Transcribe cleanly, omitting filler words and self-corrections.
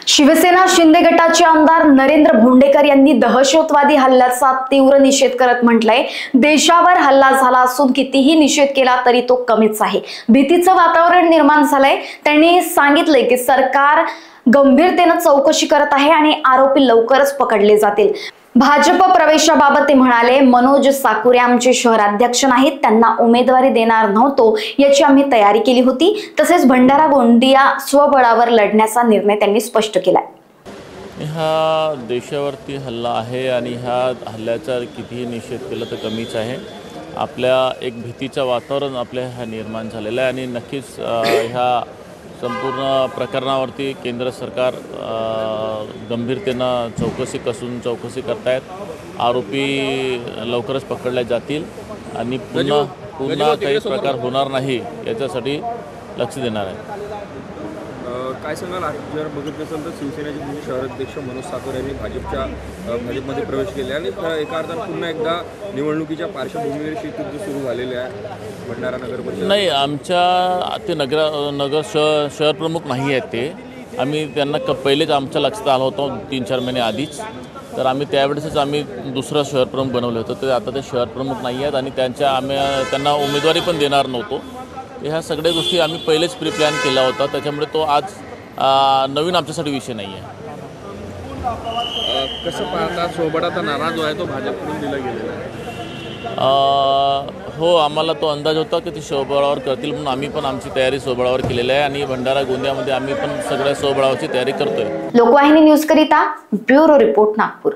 शिवसेना शिंदे गटाचे आमदार नरेंद्र भोंडेकर यांनी दहशतवादी हल्ल्याचा तीव्र निषेध करत म्हटलंय, देशावर हल्ला झाला असून कितीही निषेध केला तरी तो कमीच आहे। भीतीचं वातावरण निर्माण झालंय। त्यांनी सांगितलंय की सरकार गंभीरतेने चौकशी करत आहे आणि आरोपी लवकरच पकडले जातील। भाजप प्रवेशाबाबत ते म्हणाले, मनोज साकुरे आमचे शहराध्यक्ष नाहीत, त्यांना उमेदवारी देणार नव्हतो याची आम्ही तयारी केली होती। तसेच भंडारा गोंदिया स्वबळावर लढण्याचा निर्णय त्यांनी स्पष्ट केलाय। हा देशावरती हल्ला आहे आणि ह्या हल्ल्याचा कितीही निषेध केला तर कमीच आहे। आपल्या एक भीतीचं वातावरण आपल्या निर्माण झालेलं आहे आणि नक्कीच ह्या संपूर्ण प्रकरणावरती केंद्र सरकार गंभीरतेनं चौकशी करतायत। आरोपी लवकरच पकडले जातील आणि पुन्हा काही प्रकार होणार नाही याच्यासाठी लक्ष देणार आहे। काय सांगाल, जर बघितलं असेल तर शिवसेनेचे जुने शहराध्यक्ष मनोज साकुरे यांनी भाजपमध्ये प्रवेश केले आणि एका अर्थानं पुन्हा एकदा निवडणुकीच्या पार्श्वभूमीवर युद्ध सुरू झालेले आहे भंडारा नगर परिषद। नाही, आमच्या ते नगर शहर प्रमुख नाही आहेत ते। आम्ही त्यांना पहिलेच आमच्या लक्षात आलं होतं 3-4 महिने आधीच, तर आम्ही त्यावेळेसच दुसरं शहर प्रमुख बनवलं होतं। तर आता ते शहर प्रमुख नाही आहेत आणि त्यांना उमेदवारी पण देणार नव्हतो। ह्या सगळ्या गोष्टी आम्ही पहिलेच प्रिप्लॅन केला होता, त्याच्यामुळे तो आज नवीन आमच्यासाठी विषय नाही आहे। कसं पाहता, सोबळाचा नाराज आहे तो भाजपकडून दिला गेलेला आहे? हो, आम्हाला तो अंदाज होता की ते स्वबळावर करतील म्हणून आम्ही पण आमची तयारी स्वबळावर केलेली आहे आणि भंडारा गोंदियामध्ये आम्ही पण सगळ्या स्वबळावरची तयारी करतोय। लोकवाहिनी न्यूज करिता ब्युरो रिपोर्ट नागपूर।